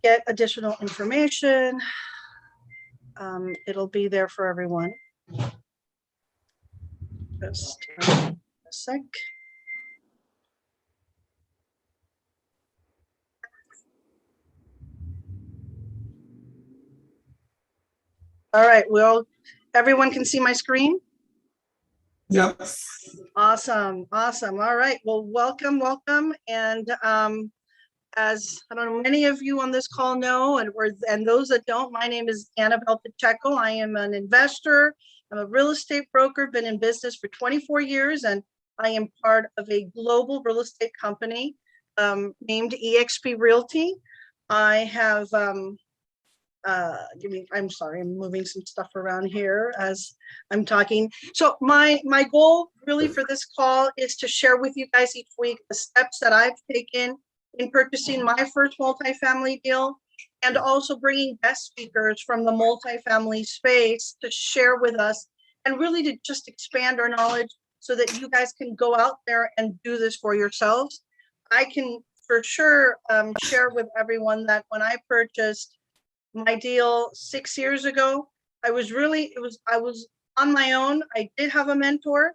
get additional information. It'll be there for everyone. Just a sec. All right, well, everyone can see my screen? Yep. Awesome, awesome. All right, well, welcome. And as I don't know, many of you on this call know, and those that don't, my name is Annabelle Pacheco. I am an investor. I'm a real estate broker, been in business for 24 years, and I am part of a global real estate company named eXp Realty. I have, I'm sorry, I'm moving some stuff around here as I'm talking. So my goal really for this call is to share with you guys each week the steps that I've taken in purchasing my first multifamily deal, and also bringing guest speakers from the multifamily space to share with us and really to just expand our knowledge so that you guys can go out there and do this for yourselves. I can for sure share with everyone that when I purchased my deal 6 years ago, I was on my own. I did have a mentor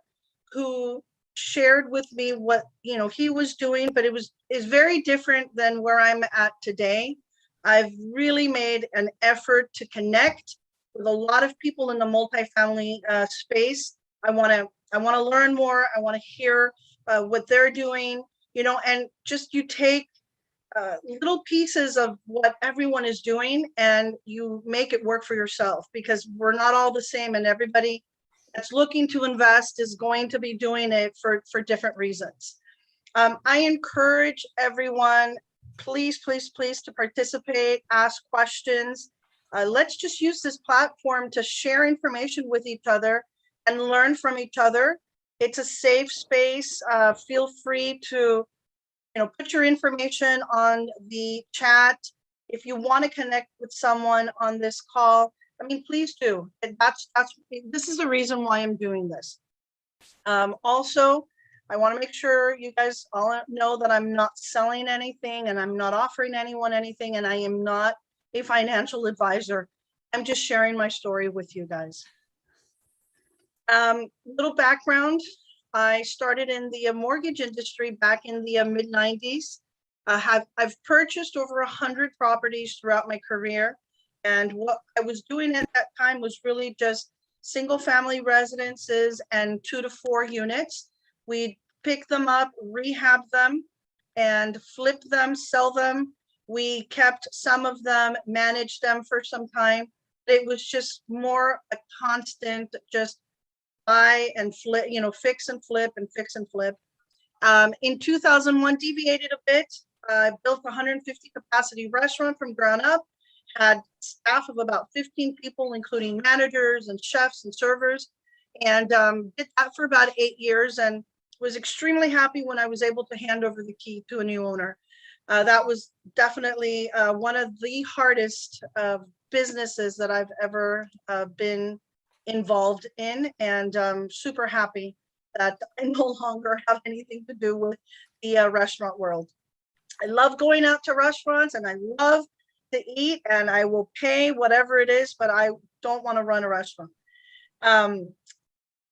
who shared with me what he was doing, but is very different than where I'm at today. I've really made an effort to connect with a lot of people in the multifamily space. I want to learn more. I want to hear what they're doing, and just you take little pieces of what everyone is doing and you make it work for yourself, because we're not all the same, and everybody that's looking to invest is going to be doing it for different reasons. I encourage everyone, please to participate, ask questions. Let's just use this platform to share information with each other and learn from each other. It's a safe space. Feel free to put your information on the chat. If you want to connect with someone on this call, please do. This is the reason why I'm doing this. Also, I want to make sure you guys all know that I'm not selling anything and I'm not offering anyone anything, and I am not a financial advisor. I'm just sharing my story with you guys. Little background. I started in the mortgage industry back in the mid-90s. I've purchased over 100 properties throughout my career. And what I was doing at that time was really just single family residences and 2 to 4 units. We'd pick them up, rehab them, and flip them, sell them. We kept some of them, managed them for some time. It was just more a constant, just buy and flip, fix and flip and fix and flip. In 2001, deviated a bit, built a 150 capacity restaurant from ground up, had staff of about 15 people, including managers and chefs and servers, and did that for about 8 years, and was extremely happy when I was able to hand over the key to a new owner. That was definitely one of the hardest businesses that I've ever been involved in, and super happy that I no longer have anything to do with the restaurant world. I love going out to restaurants and I love to eat, and I will pay whatever it is, but I don't want to run a restaurant. After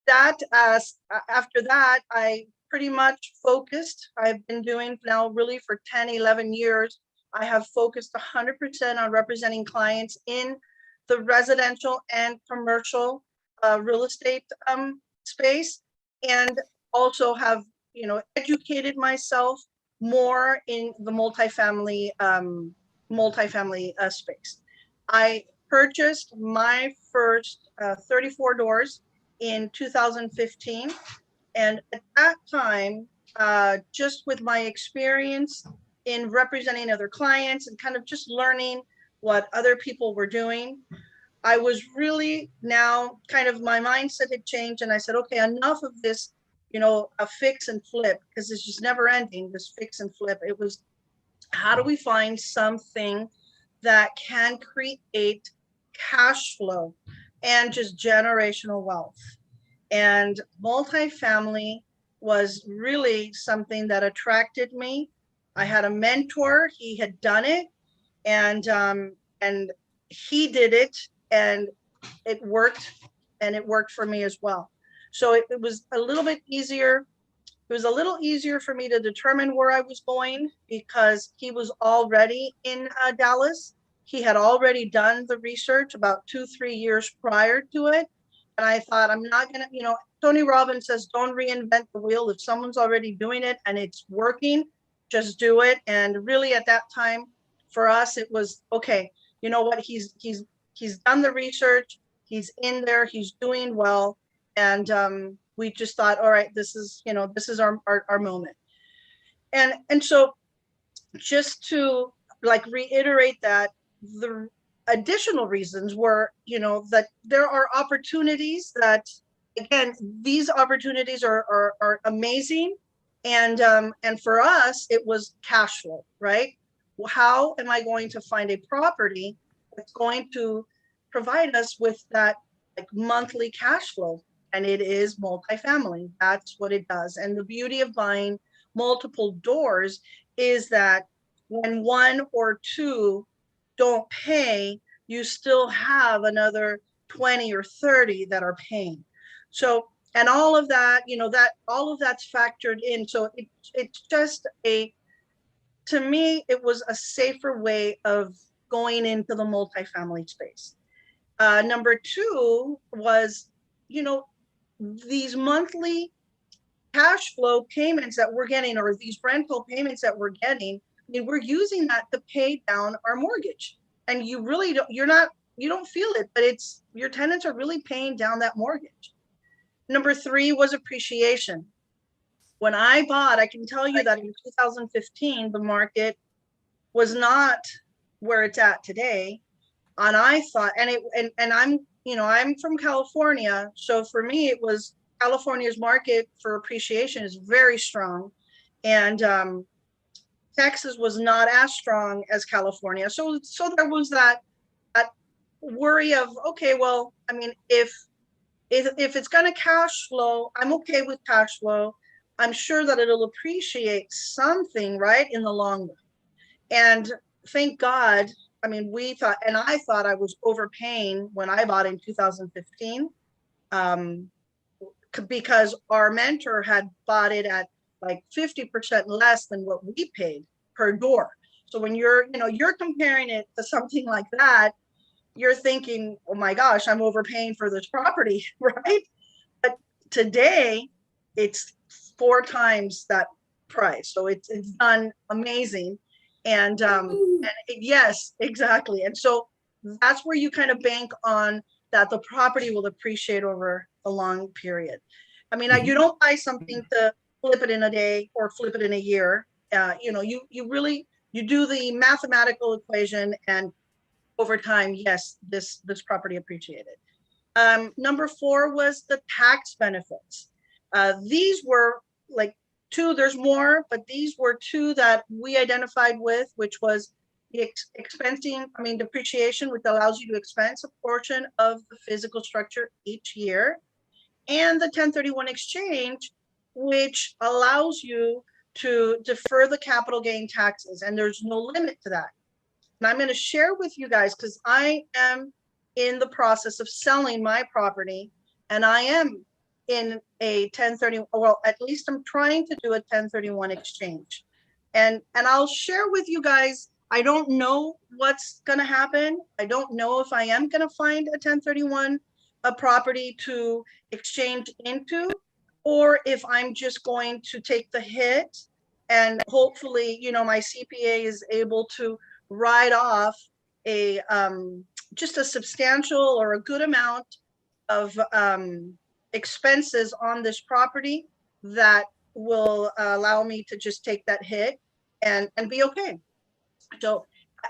that, I pretty much focused. I've been doing now really for 10, 11 years. I have focused 100% on representing clients in the residential and commercial real estate space, and also have educated myself more in the multifamily space. I purchased my first 34 doors in 2015, and at that time, just with my experience in representing other clients and kind of just learning what other people were doing, I was really now kind of, my mindset had changed, and I said, okay, enough of this, a fix and flip, because it's just never ending, this fix and flip. It was, how do we find something that can create cash flow and just generational wealth? And multifamily was really something that attracted me. I had a mentor, he had done it. and he did it, and it worked, and it worked for me as well. So it was a little bit easier. It was a little easier for me to determine where I was going because he was already in Dallas. He had already done the research about 2-3 years prior to it. And I thought, I'm not going to, Tony Robbins says, don't reinvent the wheel. If someone's already doing it and it's working, just do it. And really at that time for us, it was, okay, you know what? He's done the research. He's in there. He's doing well. And we just thought, all right, this is our moment. And so just to like reiterate that, the additional reasons were, that there are opportunities that, again, these opportunities are amazing. And for us, it was cash flow, right? How am I going to find a property that's going to provide us with that like monthly cash flow? And it is multifamily. That's what it does. And the beauty of buying multiple doors is that when one or two don't pay, you still have another 20 or 30 that are paying. So, and all of that, all of that's factored in. So it's just to me, it was a safer way of going into the multifamily space. Number two was, these monthly cash flow payments that we're getting, or these rental payments that we're getting, I mean, we're using that to pay down our mortgage. And you really don't, you don't feel it, but it's, your tenants are really paying down that mortgage. Number three was appreciation. When I bought, I can tell you that in 2015, the market was not where it's at today. And I thought, and I'm from California. So for me, it was California's market for appreciation is very strong. And Texas was not as strong as California. So there was that worry of, okay, well, I mean, if it's going to cash flow, I'm okay with cash flow. I'm sure that it'll appreciate something, right, in the long run. And thank God, I mean, I thought I was overpaying when I bought in 2015, because our mentor had bought it at like 50% less than what we paid per door. So when you're comparing it to something like that, you're thinking, oh my gosh, I'm overpaying for this property, right? But today it's 4 times that price. So it's done amazing. And yes, exactly. And so that's where you kind of bank on that the property will appreciate over a long period. I mean, you don't buy something to flip it in a day or flip it in a year. You do the mathematical equation, and over time, yes, this property appreciated. Number 4 was the tax benefits. These were like 2, there's more, but these were 2 that we identified with, which was the depreciation, which allows you to expense a portion of the physical structure each year, and the 1031 exchange, which allows you to defer the capital gain taxes, and there's no limit to that. And I'm going to share with you guys, because I am in the process of selling my property, and I am in a 1031, well, at least I'm trying to do a 1031 exchange. And I'll share with you guys, I don't know what's going to happen. I don't know if I am going to find a 1031 a property to exchange into, or if I'm just going to take the hit, and hopefully, my CPA is able to write off a just a substantial or a good amount of expenses on this property that will allow me to just take that hit and be okay. So,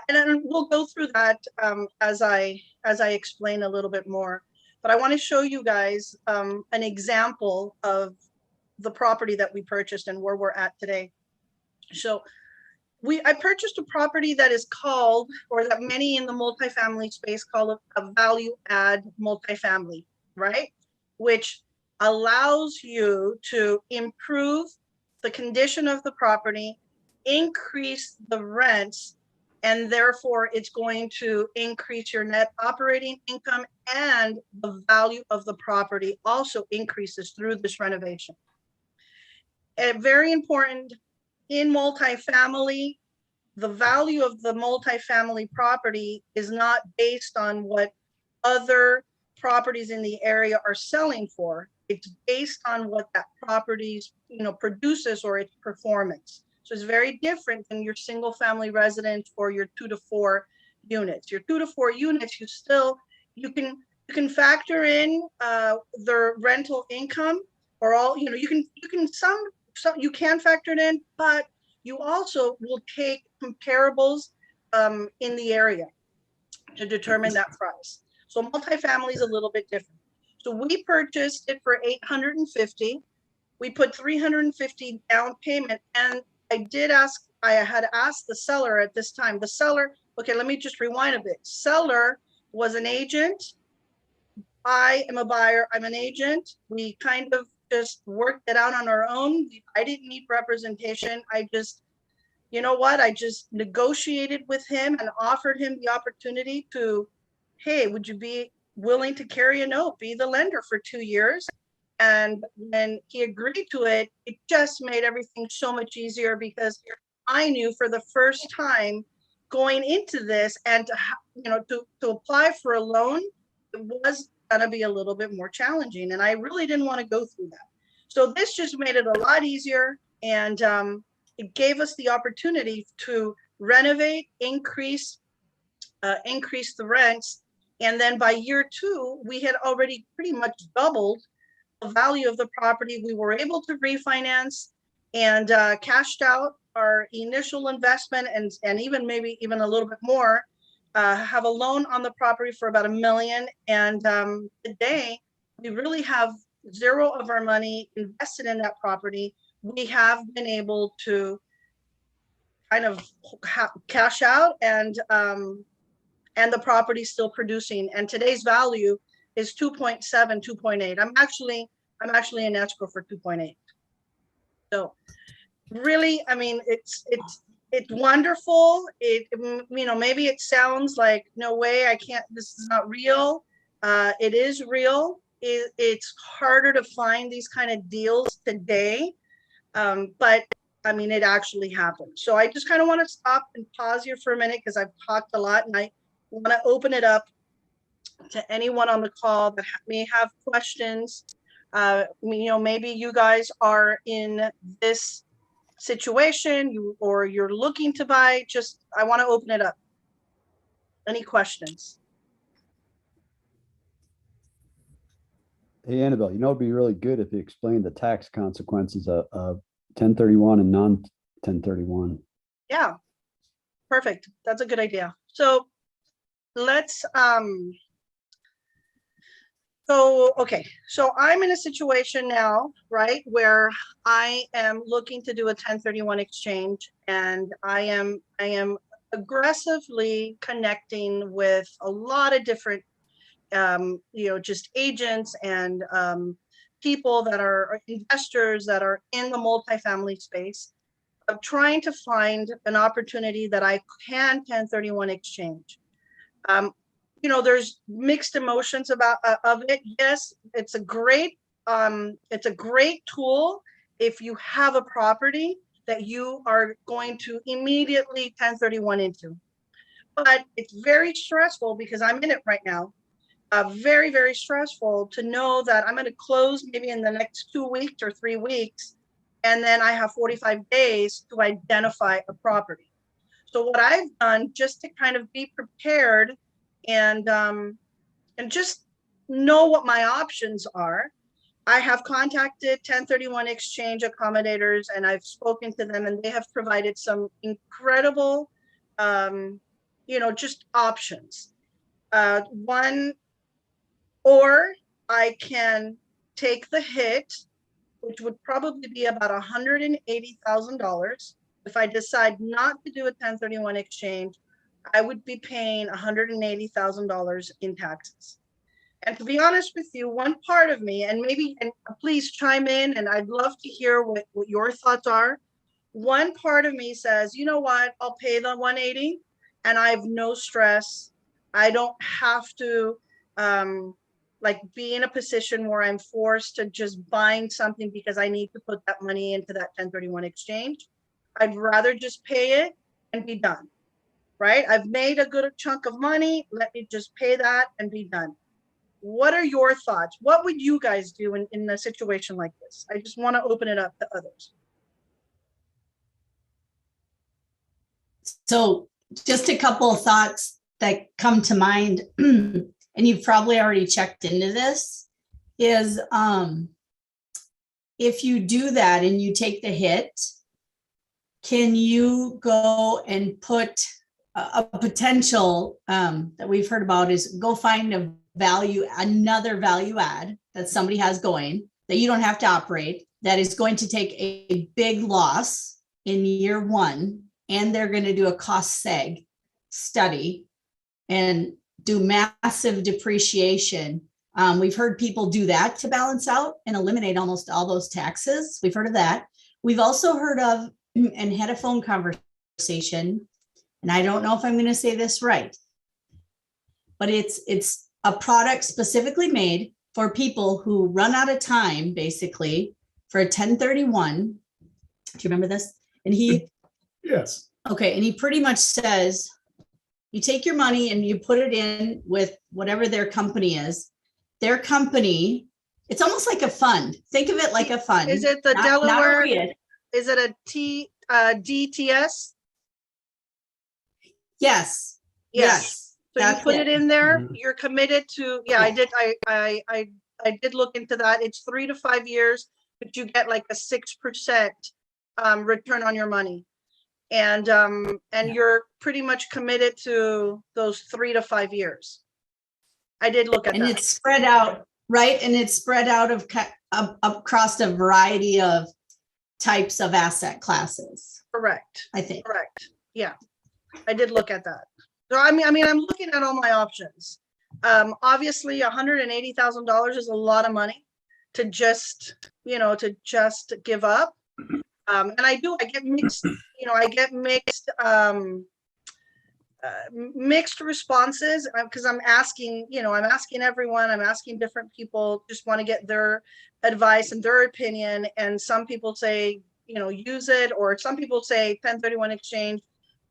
and then we'll go through that as I explain a little bit more. But I want to show you guys an example of the property that we purchased and where we're at today. So I purchased a property that is called, or that many in the multifamily space call a value add multifamily, right? Which allows you to improve the condition of the property, increase the rents, And therefore, it's going to increase your net operating income, and the value of the property also increases through this renovation. And very important in multifamily, the value of the multifamily property is not based on what other properties in the area are selling for. It's based on what that property, produces, or its performance. So it's very different than your single family residence or your 2 to 4 units. Your 2 to 4 units, you can factor in their rental income, or all, you can factor it in, but you also will take comparables in the area to determine that price. So multifamily is a little bit different. So we purchased it for $850. We put $350 down payment, and I had asked the seller at this time. The seller, okay, let me just rewind a bit. Seller was an agent. I am a buyer. I'm an agent. We kind of just worked it out on our own. I didn't need representation. I just negotiated with him and offered him the opportunity to, hey, would you be willing to carry a note, be the lender for 2 years? And when he agreed to it, it just made everything so much easier, because I knew for the first time going into this, and to apply for a loan, it was gonna be a little bit more challenging, and I really didn't want to go through that. So this just made it a lot easier, and it gave us the opportunity to renovate, increase the rents, and then by year 2, we had already pretty much doubled the value of the property. We were able to refinance and cashed out our initial investment, and maybe even a little bit more. Have a loan on the property for about $1 million, and today we really have zero of our money invested in that property. We have been able to kind of cash out, and the property is still producing. And today's value is 2.7, 2.8. I'm actually in escrow for 2.8. So really, I mean, it's wonderful. Maybe it sounds like, no way, I can't, this is not real. It is real. It's harder to find these kind of deals today. But I mean, it actually happened. So I just kind of want to stop and pause here for a minute, because I've talked a lot, and I want to open it up to anyone on the call that may have questions. Maybe you guys are in this situation, you're looking to buy. I want to open it up. Any questions? Hey, Annabelle, it'd be really good if you explained the tax consequences of 1031 and non-1031. Yeah, perfect. That's a good idea. So let's, okay. So I'm in a situation now, right, where I am looking to do a 1031 exchange, and I am aggressively connecting with a lot of different, just agents and people that are investors that are in the multifamily space, of trying to find an opportunity that I can 1031 exchange. There's mixed emotions about of it. Yes, it's a great tool if you have a property that you are going to immediately 1031 into. But it's very stressful, because I'm in it right now. Very, very stressful to know that I'm going to close maybe in the next 2 weeks or 3 weeks, and then I have 45 days to identify a property. So what I've done, just to kind of be prepared and just know what my options are, I have contacted 1031 exchange accommodators, and I've spoken to them, and they have provided some incredible, just options. One, or I can take the hit, which would probably be about $180,000. If I decide not to do a 1031 exchange, I would be paying $180,000 in taxes. And to be honest with you, one part of me, and please chime in, and I'd love to hear what your thoughts are. One part of me says, you know what, I'll pay the 180, and I have no stress. I don't have to like be in a position where I'm forced to just buying something because I need to put that money into that 1031 exchange. I'd rather just pay it and be done, right? I've made a good chunk of money. Let me just pay that and be done. What are your thoughts? What would you guys do in a situation like this? I just want to open it up to others. So just a couple of thoughts that come to mind, and you've probably already checked into this, is if you do that and you take the hit, can you go and put a potential that we've heard about is go find another value add that somebody has going that you don't have to operate, that is going to take a big loss in year one, and they're going to do a cost seg study and do massive depreciation. We've heard people do that to balance out and eliminate almost all those taxes. We've heard of that. We've also heard of and had a phone conversation, and I don't know if I'm going to say this right, but it's a product specifically made for people who run out of time, basically, for a 1031. Do you remember this? And he, Yes. okay, and he pretty much says, you take your money and you put it in with whatever their company is. Their company, it's almost like a fund. Think of it like a fund. Is it the not Delaware? a REIT. Is it a DTS? Yes. Yes. So you That's put it in there, Mhm. you're committed to, yeah, I did, I did look into that. It's 3 to 5 years, but you get like a 6% return on your money. And you're pretty much committed to those 3 to 5 years. I did look at And that. it's spread out, right? And it's spread out across a variety of types of asset classes, Correct. I think. Correct. Yeah, I did look at that. So I mean, I'm looking at all my options. Obviously, $180,000 is a lot of money to just, to just give up. And I get mixed, I get mixed responses because I'm asking, I'm asking everyone, I'm asking different people, just want to get their advice and their opinion. And some people say, use it, or some people say 1031 exchange.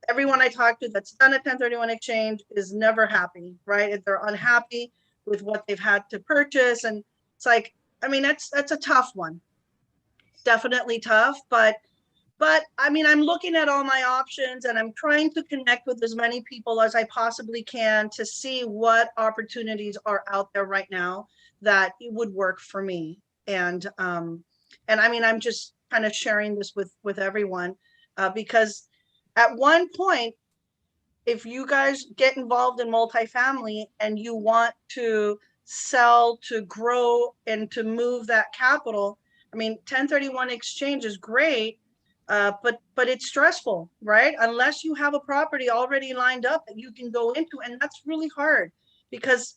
Everyone I talk to that's done a 1031 exchange is never happy, right? If they're unhappy with what they've had to purchase. And it's like, I mean, that's a tough one. Definitely tough, but I mean, I'm looking at all my options and I'm trying to connect with as many people as I possibly can to see what opportunities are out there right now that would work for me. And I mean, I'm just kind of sharing this with everyone because at one point, if you guys get involved in multifamily and you want to sell, to grow, and to move that capital, I mean, 1031 exchange is great, but it's stressful, right? Unless you have a property already lined up that you can go into, and that's really hard because,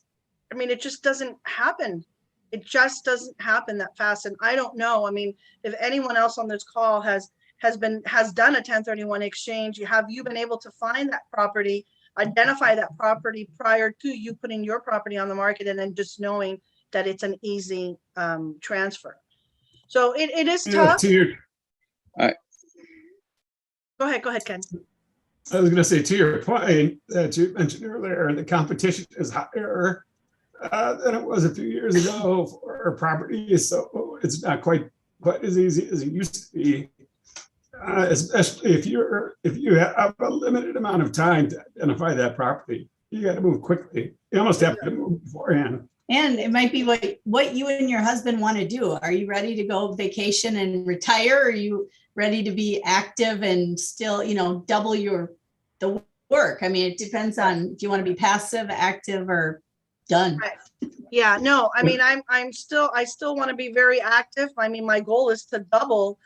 I mean, it just doesn't happen. It just doesn't happen that fast. And I don't know. I mean, if anyone else on this call has done a 1031 exchange, have you been able to find that property, identify that property prior to you putting your property on the market, and then just knowing that it's an easy transfer? So it is tough. Go ahead, Ken. I was going to say, to your point that you mentioned earlier, the competition is higher than it was a few years ago for properties. So it's not quite as easy as it used to be. Especially if you have a limited amount of time to identify that property, you got to move quickly. You almost have to move beforehand. And it might be what you and your husband want to do. Are you ready to go vacation and retire? Or are you ready to be active and still, double the work? I mean, it depends on if you want to be passive, active, or done. Right. Yeah, no, I mean, I still want to be very active. I mean, my goal is to double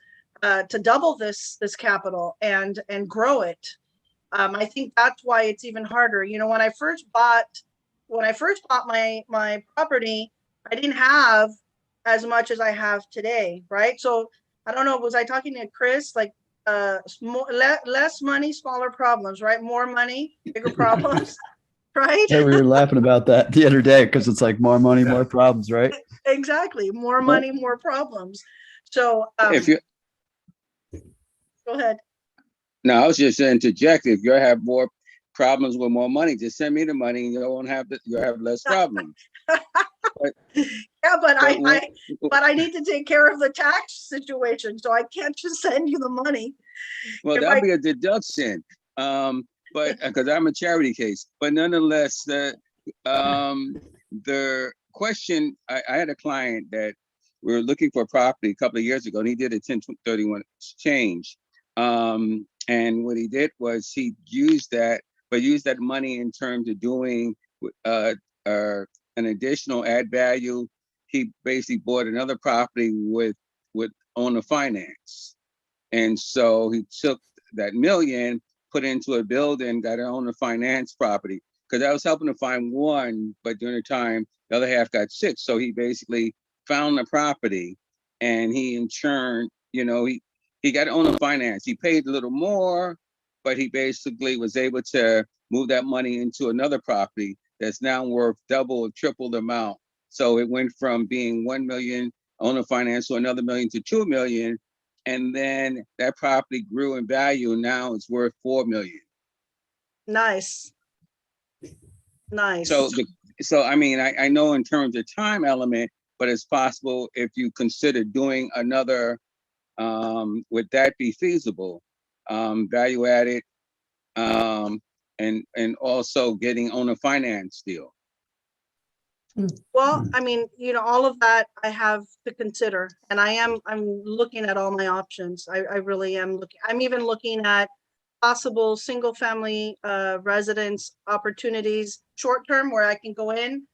this capital and grow it. I think that's why it's even harder. When I first bought my property, I didn't have as much as I have today, right? So I don't know, was I talking to Chris? Like less money, smaller problems, right? More money, bigger problems, right? Yeah, we were laughing about that the other day because it's like more money, more problems, right? Exactly. More money, more problems. So If you, go ahead. no, I was just interjecting. If you have more problems with more money, just send me the money and you won't have you'll have less problems. Yeah, but when- I need to take care of the tax situation, so I can't just send you the money. Well, if that'll I- be a deduction. But because I'm a charity case, but nonetheless, the question, I had a client that we were looking for a property a couple of years ago, and he did a 1031 exchange. And what he did was he used that money in terms of doing an additional add value. He basically bought another property with owner finance. And so he took that million, put into a building, got an owner finance property. Because I was helping to find one, but during the time, the other half got sick. So he basically found the property and he in turn, he got owner finance. He paid a little more, but he basically was able to move that money into another property that's now worth double or triple the amount. So it went from being 1 million owner finance to another million to 2 million. And then that property grew in value. And now it's worth 4 million. Nice. So I mean, I know in terms of time element, but it's possible if you consider doing another, would that be feasible? Value added, and also getting owner finance deal. Well, I mean, all of that I have to consider, and I'm looking at all my options. I really am looking. I'm even looking at possible single family residence opportunities, short term, where I can go in,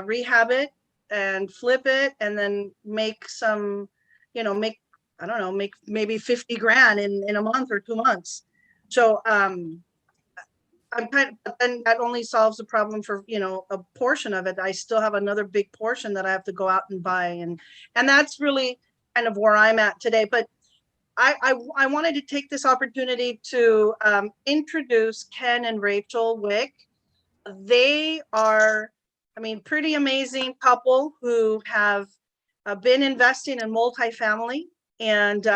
rehab it and flip it, and then make some, I don't know, make maybe 50 grand in a month or 2 months. So but then that only solves the problem for, a portion of it. I still have another big portion that I have to go out and buy. And that's really kind of where I'm at today. But I wanted to take this opportunity to introduce Ken and Rachel Wick. They are, pretty amazing couple who have been investing in multifamily. And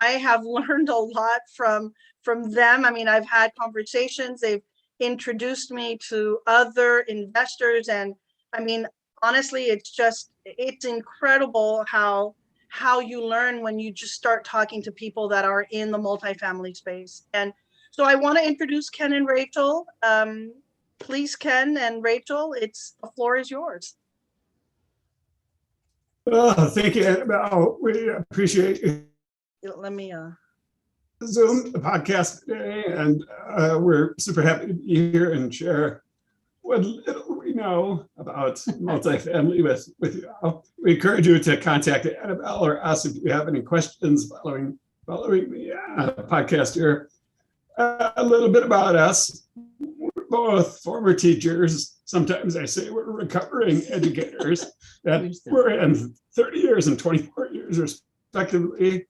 I have learned a lot from them. I've had conversations. They've introduced me to other investors. And honestly, it's incredible how you learn when you just start talking to people that are in the multifamily space. And so I want to introduce Ken and Rachel. Please, Ken and Rachel, the floor is yours. Oh, thank you, Annabelle. We appreciate you. Let me Zoom the podcast today, and we're super happy to be here and share what little we know about multifamily with you all. We encourage you to contact Annabelle or us if you have any questions following the podcast here. A little bit about us. We're both former teachers. Sometimes I say we're recovering educators that were in 30 years and 24 years respectively.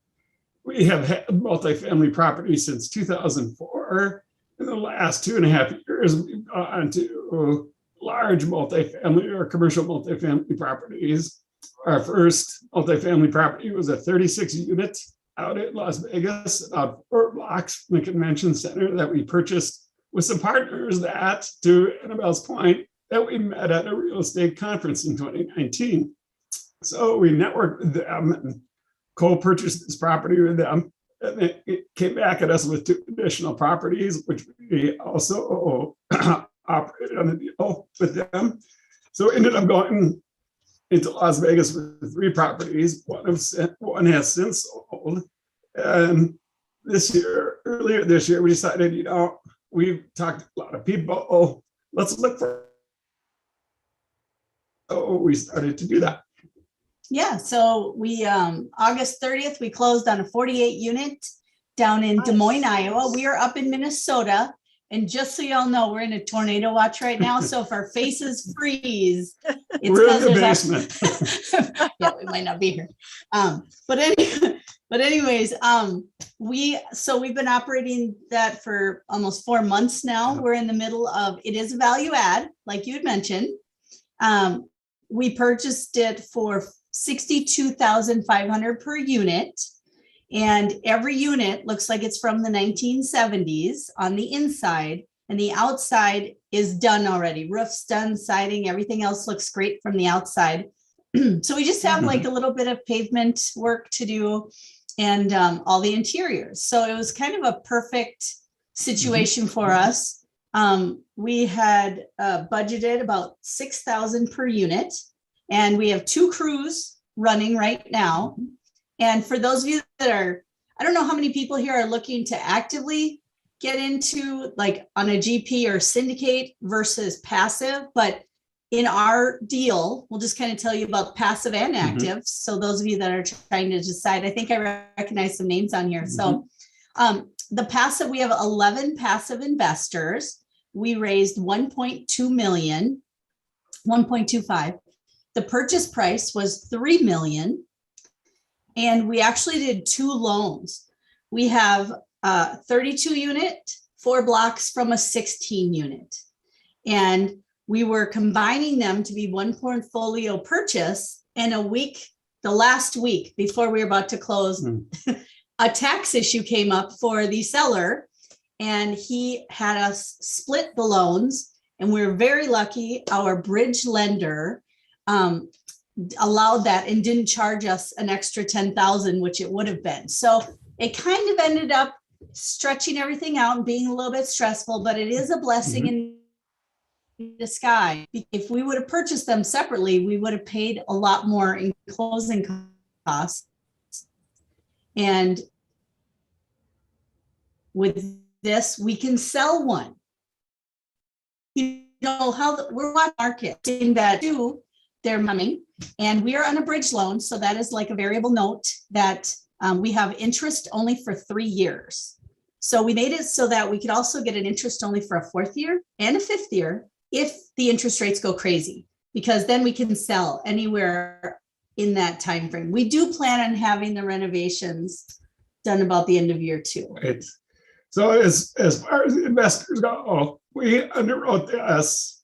We have had multifamily property since 2004. In the last 2.5 years, we've gone to large multifamily or commercial multifamily properties. Our first multifamily property was a 36-unit out at Las Vegas, about 4 blocks from the convention center, that we purchased with some partners that, to Annabelle's point, that we met at a real estate conference in 2019. So we networked with them and co-purchased this property with them, and it came back at us with 2 additional properties, which we also operated on a deal with them. So we ended up going into Las Vegas with 3 properties. One has since sold, and earlier this year, we decided, we've talked to a lot of people. Let's look for. So we started to do that. Yeah, so we August 30th, we closed on a 48 unit down in Des Moines, Iowa. We are up in Minnesota, And just so y'all know, we're in a tornado watch right now. So if our faces freeze, it's We're in the because basement. yeah, we might not be here. But anyways, we've been operating that for almost 4 months now. Yeah. We're in the middle of, it is a value add, like you had mentioned. We purchased it for $62,500 per unit. And every unit looks like it's from the 1970s on the inside, and the outside is done already. Roof's done, siding, everything else looks great from the outside. So we just have like a little bit of pavement work to do and all the interiors. So it was kind of a perfect situation for us. We had budgeted about $6,000 per unit, and we have 2 crews running right now. And for those of you that are, I don't know how many people here are looking to actively get into like on a GP or syndicate versus passive, but in our deal, we'll just kind of tell you about passive and active. So those of you that are trying to decide, I think I recognize some names on here. So the passive, we have 11 passive investors. We raised 1.2 million, 1.25. The purchase price was 3 million. And we actually did 2 loans. We have 32 unit, 4 blocks from a 16 unit. And we were combining them to be one portfolio purchase. And the last week before we were about to close, a tax issue came up for the seller, and he had us split the loans. And we were very lucky. Our bridge lender allowed that and didn't charge us an extra 10,000, which it would have been. So it kind of ended up stretching everything out and being a little bit stressful, but it is a blessing in disguise. If we would have purchased them separately, we would have paid a lot more in closing costs. And with this, we can sell one. You know how we're watching market in that too. They're coming, and we are on a bridge loan. So that is like a variable note that we have interest only for 3 years. So we made it so that we could also get an interest only for a 4th year and a 5th year if the interest rates go crazy, because then we can sell anywhere in that time frame. We do plan on having the renovations done about the end of year 2. Right. So as far as the investors go, we underwrote this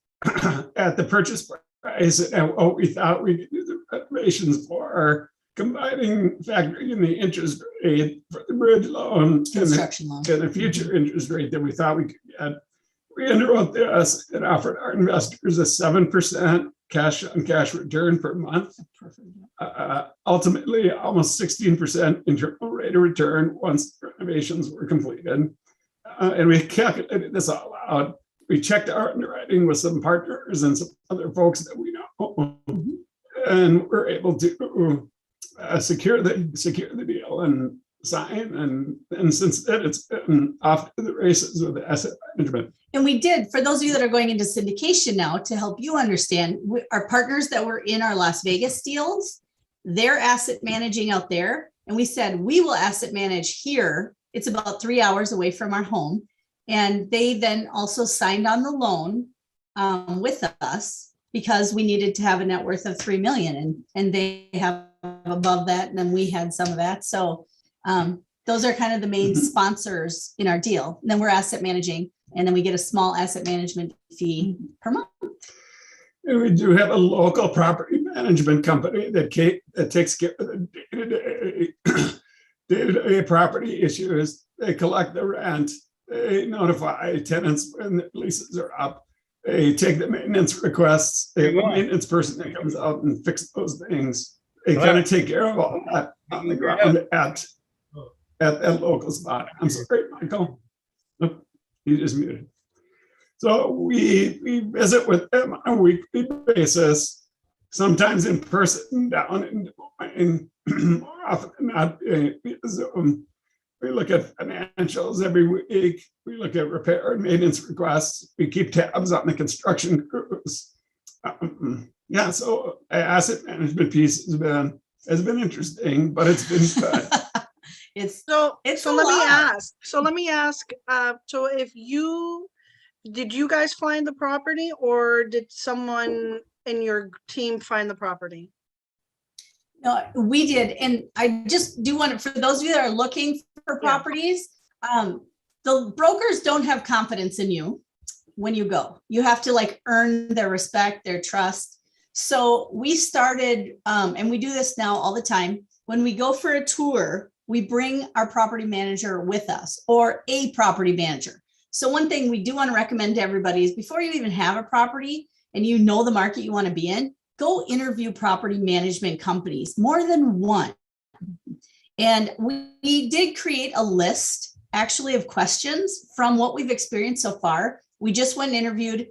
at the purchase price and what we thought we could do the renovations for, combining, factoring in the interest rate for the bridge loan Construction loan. and the future interest rate that we thought we could get. We underwrote this and offered our investors a 7% cash on cash return per month. Ultimately, almost 16% internal rate of return once renovations were completed. And we calculated this all out. We checked our underwriting with some partners and some other folks that we know, and we're able to secure the deal and sign. And since then, it's been off to the races with the asset management. And we did, for those of you that are going into syndication now, to help you understand, our partners that were in our Las Vegas deals, they're asset managing out there. And we said, we will asset manage here. It's about 3 hours away from our home. And they then also signed on the loan with us because we needed to have a net worth of 3 million, and they have above that. And then we had some of that. So those are kind of the main sponsors in our deal. And then we're asset managing, and then we get a small asset management fee per month. And we do have a local property management company that takes care of the day-to-day property issues. They collect the rent. They notify tenants when the leases are up. They take the maintenance requests. They have a maintenance person that comes out and fixes those things. They kind of take care of all that on the ground at that local spot. I'm sorry, Michael. Nope, you just muted. So we visit with them on a weekly basis, sometimes in person down in Des Moines, more often than not via Zoom. We look at financials every week. We look at repair and maintenance requests. We keep tabs on the construction crews. Yeah, so asset management piece has been interesting, but it's been good. It's So It's so a let lot. me ask. So if you did you guys find the property or did someone in your team find the property? No, we did. And I just do want to, for those of you that are looking for Yeah. properties, the brokers don't have confidence in you when you go. You have to like earn their respect, their trust. So we started, and we do this now all the time. When we go for a tour, we bring our property manager with us or a property manager. So one thing we do want to recommend to everybody is before you even have a property and you know the market you want to be in, go interview property management companies, more than one. And we did create a list actually of questions from what we've experienced so far. We just went and interviewed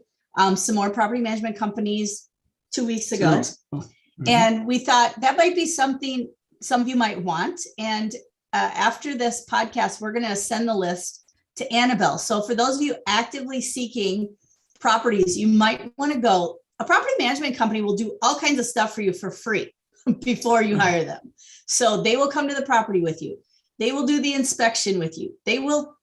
some more property management companies 2 weeks ago. Mhm. And we thought that might be something some of you might want. And after this podcast, we're going to send the list to Annabelle. So for those of you actively seeking properties, you might want to go. A property management company will do all kinds of stuff for you for free before you hire them. So they will come to the property with you. They will do the inspection with you. They will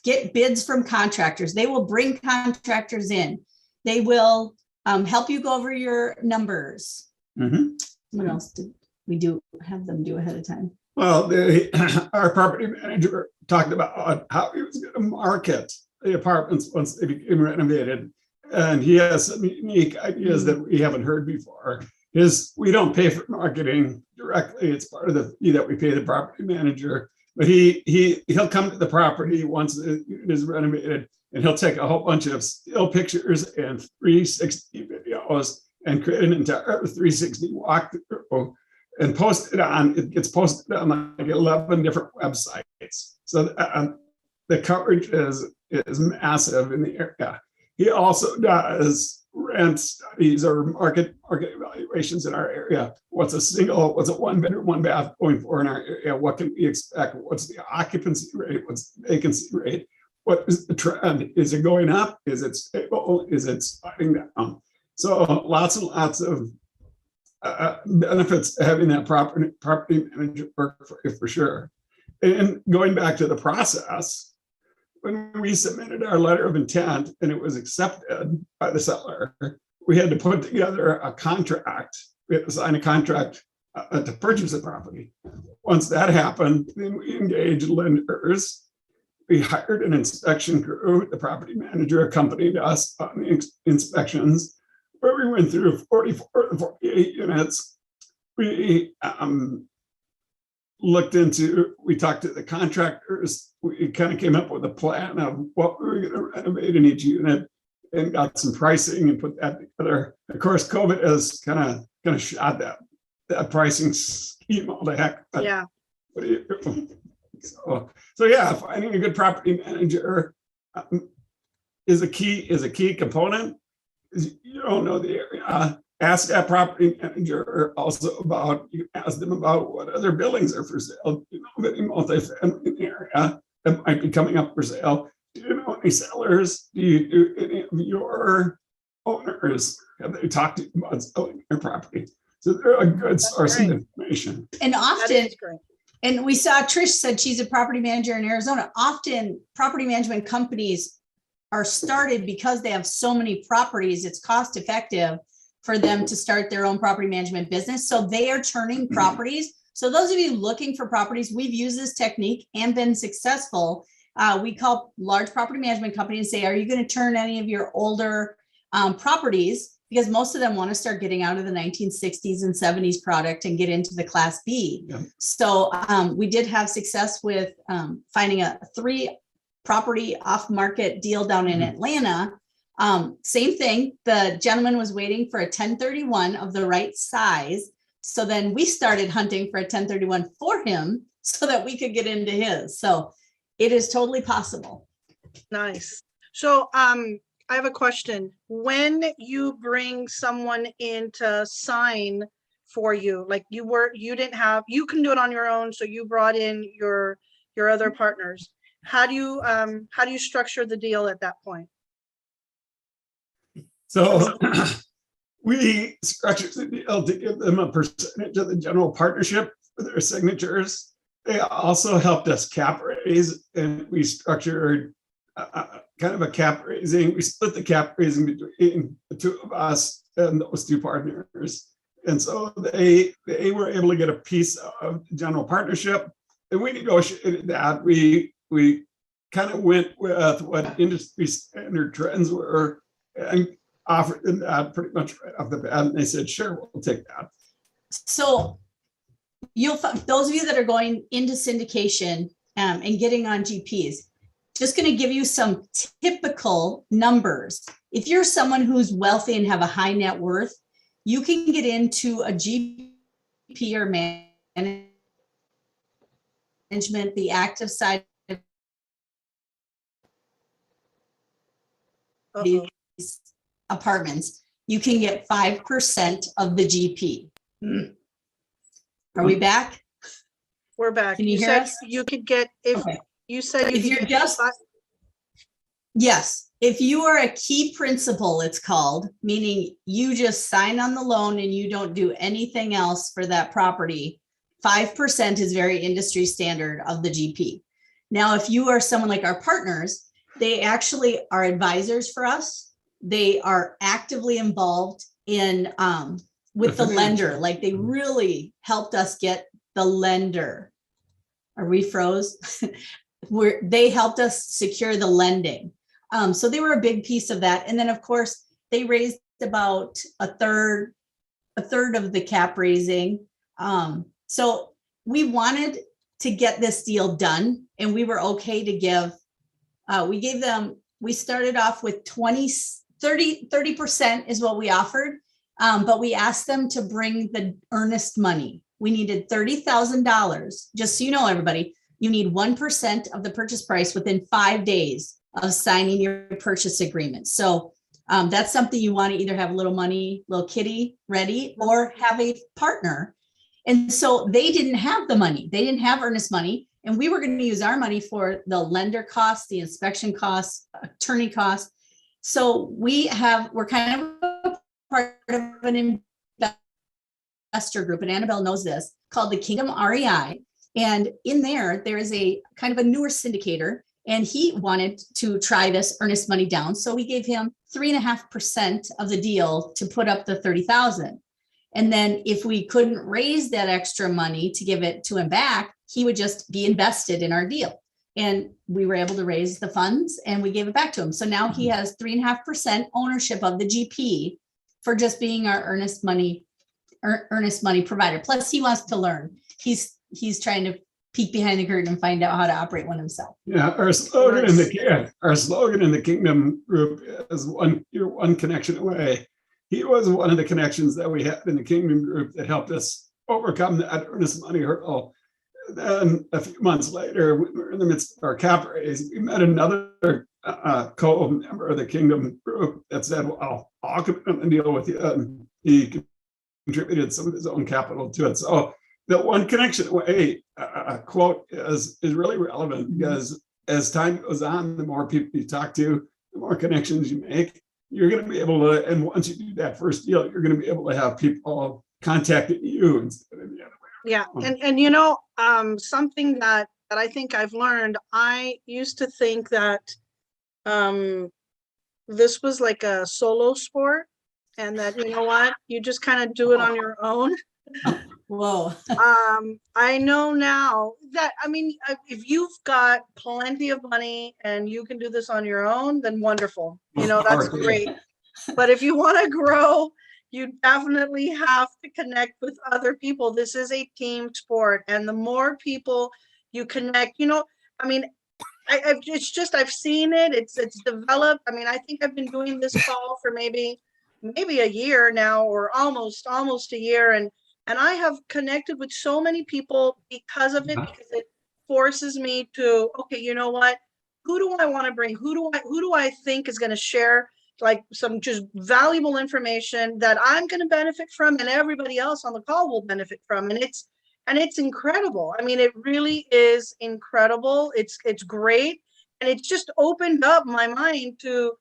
get bids from contractors. They will bring contractors in. They will help you go over your numbers. Mhm. What else did we have them do ahead of time? Well, our property manager talked about how he was going to market the apartments once they became renovated. And he has some unique ideas that we haven't heard before. We don't pay for marketing directly. It's part of the fee that we pay the property manager. But he'll come to the property once the unit is renovated, and he'll take a whole bunch of still pictures and 360 videos and create an entire 360 walkthrough and it gets posted on like 11 different websites. So the coverage is massive in the area. He also does rent studies or market evaluations in our area. What's a one bedroom, one bath going for in our area? What can we expect? What's the occupancy rate? What's the vacancy rate? What is the trend? Is it going up? Is it stable? Is it sliding down? So lots and lots of benefits to having that property manager work for you for sure. And going back to the process, when we submitted our letter of intent and it was accepted by the seller, we had to put together a contract. We had to sign a contract to purchase the property. Once that happened, then we engaged lenders. We hired an inspection crew. The property manager accompanied us on the inspections, where we went through 44 to 48 units. We we talked to the contractors. We kind of came up with a plan of what we were going to renovate in each unit and got some pricing and put that together. Of course, COVID has kind of shot that pricing scheme all the heck. But Yeah. what do you do? So yeah, finding a good property manager is a key component. You don't know the area. Ask that property manager also you can ask them about what other buildings are for sale. You know, any multifamily in the area that might be coming up for sale. Do you know any sellers? Do any of your owners, have they talked to you about selling their property? So they're a good source of information. And That often, is great. and we saw Trish said she's a property manager in Arizona. Often property management companies are started because they have so many properties. It's cost effective for them to start their own property management business. So they are turning properties. So those of you looking for properties, we've used this technique and been successful. We call large property management companies and say, are you going to turn any of your older properties? Because most of them want to start getting out of the 1960s and 70s product and get into the Class B. Yeah. So we did have success with finding a 3 property off-market deal down in Atlanta. Same thing. The gentleman was waiting for a 1031 of the right size. So then we started hunting for a 1031 for him so that we could get into his. So it is totally possible. Nice. So I have a question. When you bring someone in to sign for you, like you can do it on your own. So you brought in your other partners. How do you structure the deal at that point? So we structured the deal to give them a percentage of the general partnership for their signatures. They also helped us cap raise, and we structured kind of a cap raising. We split the cap raising between the two of us and those two partners. And so they were able to get a piece of general partnership, and we negotiated that. We kind of went with what industry standard trends were and offered them that pretty much right off the bat. And they said, sure, we'll take that. So those of you that are going into syndication and getting on GPs, just going to give you some typical numbers. If you're someone who's wealthy and have a high net worth, you can get into a GP or management, the active side of Uh-oh. these apartments. You can get 5% of the GP. Are we back? We're back. Can you hear said us? You could get, if Okay. you said you If could you're get just, yes, if you are a key principal, it's called, meaning you just sign on the loan and you don't do anything else for that property, 5% is very industry standard of the GP. Now, if you are someone like our partners, they actually are advisors for us. They are actively involved in with the lender, like they really helped us get the lender. Are we froze? They helped us secure the lending. So they were a big piece of that. And then of course they raised about a third of the cap raising. So we wanted to get this deal done, and we were okay to give, we started off with 30% is what we offered. But we asked them to bring the earnest money. We needed $30,000. Just so you know, everybody, you need 1% of the purchase price within 5 days of signing your purchase agreement. So that's something you want to either have a little money, little kitty ready, or have a partner. And so they didn't have the money. They didn't have earnest money. And we were going to use our money for the lender costs, the inspection costs, attorney costs. So we're kind of part of an investor group, and Annabelle knows this, called the Kingdom REI. And in there is a kind of a newer syndicator, and he wanted to try this earnest money down. So we gave him 3.5% of the deal to put up the 30,000. And then if we couldn't raise that extra money to give it to him back, he would just be invested in our deal. And we were able to raise the funds and we gave it back to him. So now he has 3.5% ownership of the GP for just being our earnest money provider. Plus he wants to learn. He's trying to peek behind the curtain and find out how to operate one himself. Yeah, our slogan in the Kingdom group is you're one connection away. He was one of the connections that we had in the Kingdom group that helped us overcome that earnest money hurdle. Then a few months later, we were in the midst of our cap raise. We met another co-member of the Kingdom group that said, well, I'll come in and deal with you. And he contributed some of his own capital to it. So the one connection away quote is really relevant, because as time goes on, the more people you talk to, the more connections you make. You're going to be able to, and once you do that first deal, you're going to be able to have people contacting you instead of the other way. Yeah, and something that I think I've learned, I used to think that this was like a solo sport, and that, you know what, you just kind of do it on your own. Whoa. I know now that, I mean, if you've got plenty of money and you can do this on your own, then wonderful. That's great. But if you want to grow, you definitely have to connect with other people. This is a team sport. And the more people you connect, I mean, I've seen it. It's developed. I mean, I think I've been doing this call for maybe a year now, or almost a year. And I have connected with so many people because of it, because it forces me to, okay, you know what? Who do I want to bring? Who do I think is going to share like some just valuable information that I'm going to benefit from, and everybody else on the call will benefit from? And it's incredible. I mean, it really is incredible. It's great. And it's just opened up my mind to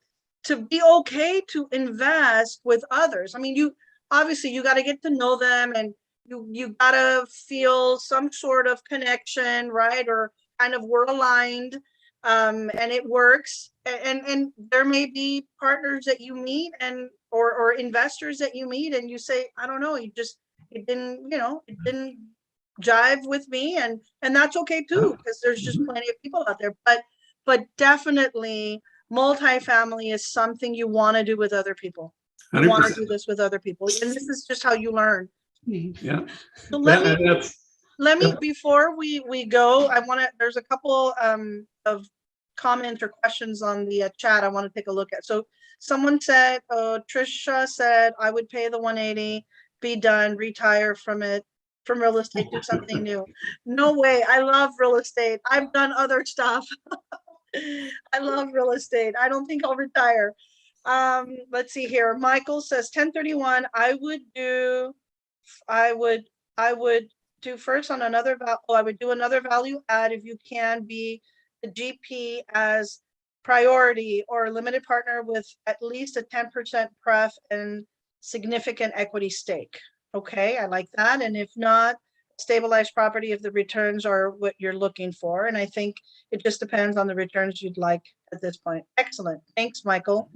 be okay to invest with others. I mean, you got to get to know them, and you got to feel some sort of connection, right? Or kind of we're aligned. And it works. And there may be partners that you meet or investors that you meet and you say, I don't know, it didn't jive with me, and that's okay too, because there's just plenty of people out there. But definitely multifamily is something you want to do with other people. You want to 100%. do this with other people, and this is just how you learn. Yeah. So let me Yep. before we go, there's a couple of comments or questions on the chat I want to take a look at. So someone said, Trisha said, I would pay the 180, be done, retire from real estate, do something new. No way. I love real estate. I've done other stuff. I love real estate. I don't think I'll retire. Let's see here. Michael says 1031. I would do first on another I would do another value add if you can be the GP as priority or a limited partner with at least a 10% pref and significant equity stake. Okay, I like that. And if not, stabilized property if the returns are what you're looking for. And I think it just depends on the returns you'd like at this point. Excellent. Thanks, Michael.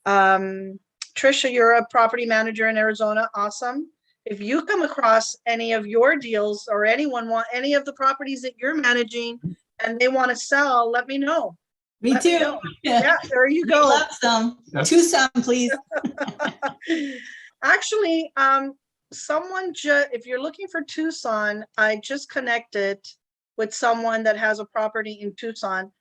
Trisha, you're a property manager in Arizona. Awesome. If you come across any of your deals or anyone want any of the properties that you're managing and they want to sell, let me know. Me Let too. know. Yeah, there you We go. love some. Yep. Tucson, please. Actually, if you're looking for Tucson, I just connected with someone that has a property in Tucson.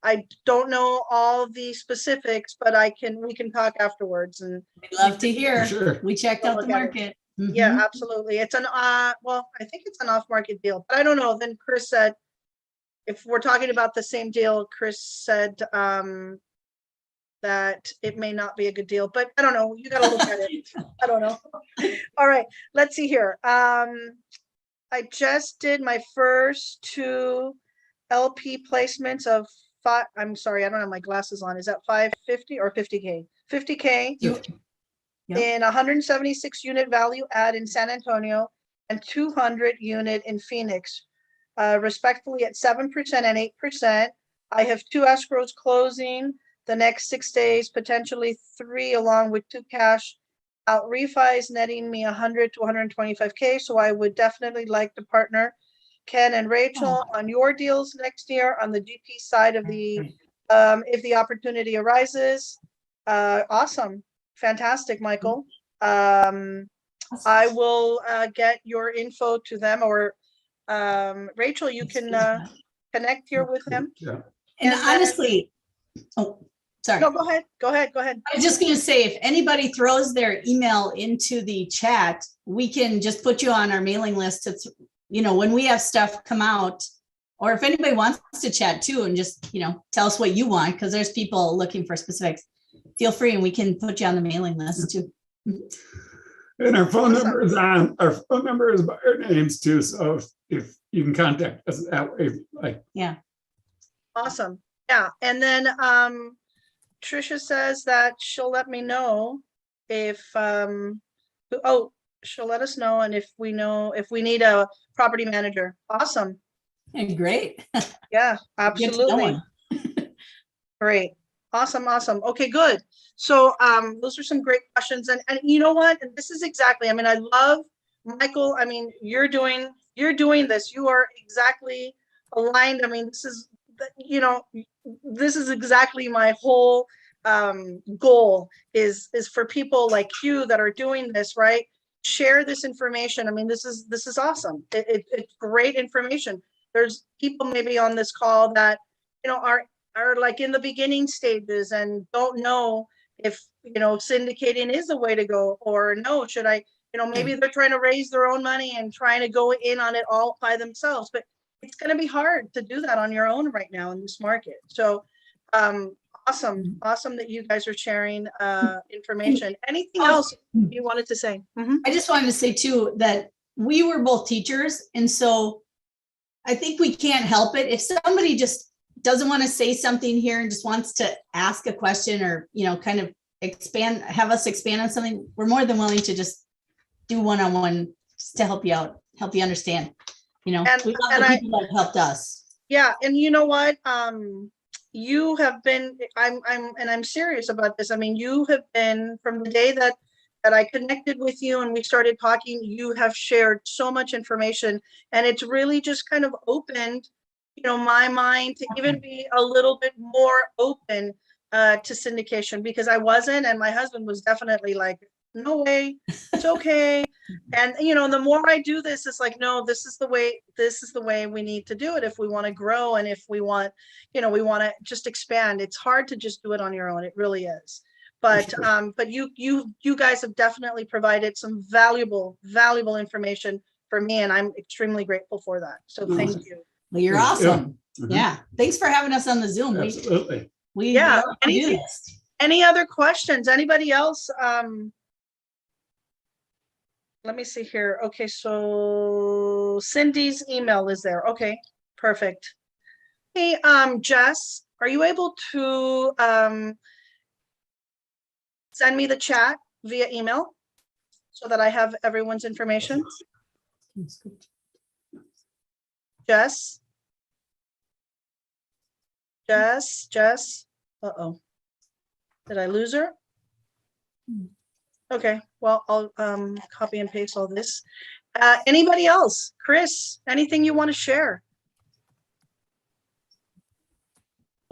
I don't know all the specifics, but we can talk afterwards. And We'd love to hear. Sure. We checked out the Look at it. market. yeah, absolutely. It's I think it's an off-market deal, but I don't know. Then Chris said, if we're talking about the same deal, Chris said that it may not be a good deal, but I don't know. You got to look at it. I don't know. All right, let's see here. I just did my first 2 LP placements of I'm sorry, I don't have my glasses on. Is that 550 or 50K? 50K Yep. in 176 unit value add in San Antonio and 200 unit in Phoenix, respectively at 7% and 8%. I have 2 escrows closing the next 6 days, potentially 3, along with 2 cash out refis, netting me 100 to 125K. So I would definitely like to partner Ken and Rachel on your deals next year on the GP side of the, if the opportunity arises. Awesome. Fantastic, Michael. I will get your info to them, or Rachel, you can connect here with them. Yeah. And And then- honestly, sorry. No, go ahead. Go ahead. Go ahead. I was just going to say, if anybody throws their email into the chat, we can just put you on our mailing list to, when we have stuff come out, or if anybody wants to chat too, and just, tell us what you want, because there's people looking for specifics, feel free and we can put you on the mailing list too. And our phone Awesome. number is on, our phone number is by our names too. So if you can contact us that way, like, Yeah. Awesome. Yeah. And then Trisha says that she'll let me know if she'll let us know, and if we need a property manager. Awesome. And great. Yeah, Get to know absolutely. him. Great. Awesome. Okay, good. So those are some great questions. And you know what? And this is exactly, I love Michael. You're doing this. You are exactly aligned. This is, this is exactly my whole goal is for people like you that are doing this, right? Share this information. This is awesome. It's great information. There's people maybe on this call that, are like in the beginning stages and don't know if, syndicating is the way to go, or no, should I, maybe they're trying to raise their own money and trying to go in on it all by themselves, but it's going to be hard to do that on your own right now in this market. So awesome that you guys are sharing information. Anything else you wanted to say? I just wanted to say too, that we were both teachers. And so I think we can't help it. If somebody just doesn't want to say something here and just wants to ask a question, or, kind of have us expand on something, we're more than willing to just do one-on-one just to help you out, help you understand. We love the people that helped us. Yeah, and you know what? You have been, I'm serious about this. I mean, you have been from the day that I connected with you and we started talking, you have shared so much information, and it's really just kind of opened, my mind to even be a little bit more open to syndication, because I wasn't, and my husband was definitely like, no way, it's okay. And the more I do this, it's like, no, this is the way we need to do it if we want to grow, and if we want, we want to just expand. It's hard to just do it on your own. It really is. But but you guys have definitely provided some valuable information for me, and I'm extremely grateful for that. So thank you. Well, you're Yeah. awesome. Mhm. Yeah. Thanks for having us on the Zoom. Absolutely. We Yeah, love to do anything- this. Any other questions? Anybody else? Let me see here. Okay, so Cindy's email is there. Okay, perfect. Hey, Jess, are you able to send me the chat via email so that I have everyone's information? Jess? Jess? Uh-oh. Did I lose her? Okay, well, I'll copy and paste all this. Anybody else? Chris, anything you want to share?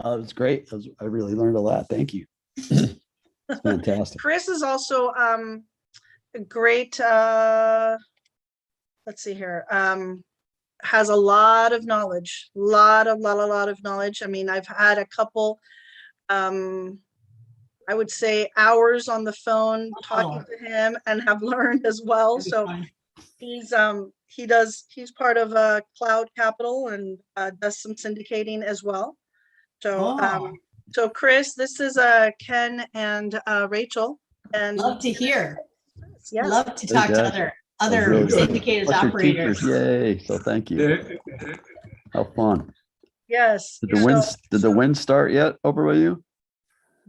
It was great. I really learned a lot. Thank you. It's fantastic. Chris is also a great, let's see here, has a lot of knowledge, lot of knowledge. I mean, I've had a couple, I would say hours on the phone talking to him and have learned as well. So he's part of Cloud Capital and does some syndicating as well. So so Chris, this is Ken and Rachel, and Love to hear. yes. Love to talk to Fantastic. other really good. syndicators, Plus your operators. teachers, yay. So thank you. How fun. Yes. Did the wind start yet over with you?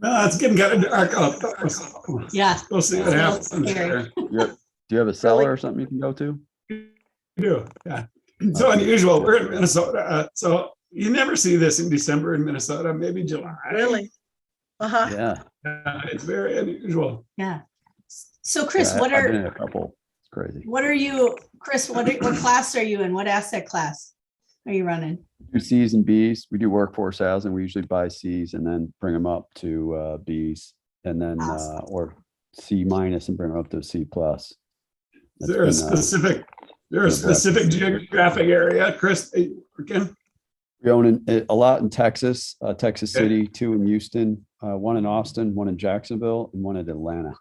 No, it's getting kind of dark out. Yeah. We'll see what happens. Scary. Do you have a cellar or something you can go to? We do, yeah. So unusual. We're in Minnesota, so you never see this in December in Minnesota, maybe July. Really? Uh-huh. Yeah. It's very unusual. Yeah. So Chris, Yeah, what I've been are in a couple. It's crazy. Chris, what class are you in? What asset class are you running? We do C's and B's. We do workforce housing. We usually buy C's and then bring them up to B's, and then Awesome. or C minus and bring them up to C plus. Is there a specific geographic area, Chris? Again? We own a lot in Texas, Texas City, 2 in Houston, 1 in Austin, 1 in Jacksonville, and 1 in Atlanta.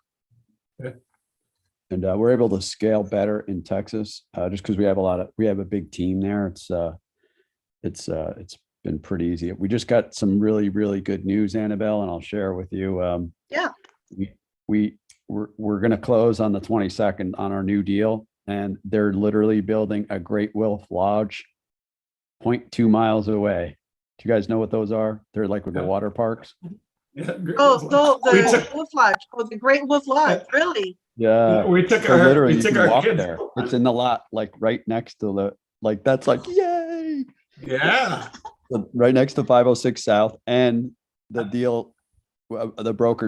Okay. And we're able to scale better in Texas just because we have a big team there. It's been pretty easy. We just got some really, really good news, Annabelle, and I'll share with you. Yeah. We're going to close on the 22nd on our new deal, and they're literally building a Great Wolf Lodge 0.2 miles away. Do you guys know what those are? They're like with the water parks. Yeah, Oh, the Wolf Lodge. Oh, the Great Wolf Lodge. Really? Yeah. we took So our literally we you took can our walk kids. there. It's in the lot, like right next to that's like, yay. Yeah. Right next to 506 South, and the deal, the broker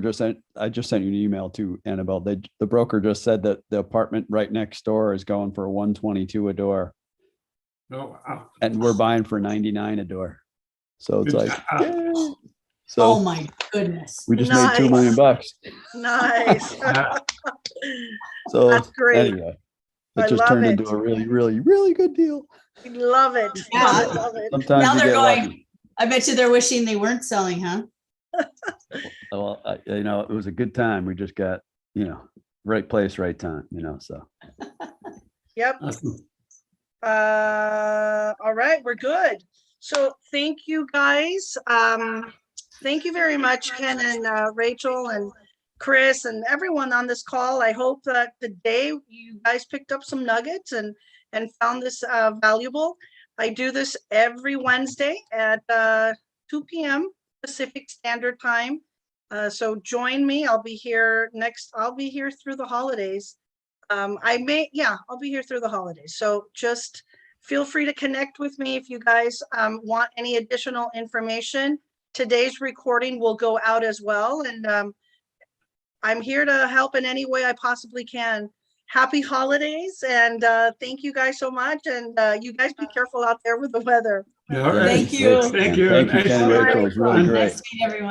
I just sent you an email to Annabelle. The broker just said that the apartment right next door is going for $122 a door, Oh wow. and we're buying for $99 a door. So it's Good like, job. yay. Oh So my goodness. we just made $2 million. Nice. So That's great. anyway, I it just love turned it. into a really, really, really good deal. We love it. Yeah. I love it. Sometimes Now you they're get going- lucky. I bet you they're wishing they weren't selling, huh? Well, it was a good time. We just got, right place, right time, so. Yep. Awesome. All right, we're good. So thank you guys. Thank you very much, Ken and Rachel and Chris and everyone on this call. I hope that today you guys picked up some nuggets and found this valuable. I do this every Wednesday at 2 p.m. Pacific Standard Time. So join me. I'll be here through the holidays. I'll be here through the holidays. So just Feel free to connect with me if you guys want any additional information. Today's recording will go out as well, and I'm here to help in any way I possibly can. Happy holidays, and thank you guys so much. And you guys be careful out there with the weather. All right. Thank you. Thank you. Thank you, Ken and All right. Rachel. It was really Bye. great. Nice to meet everyone.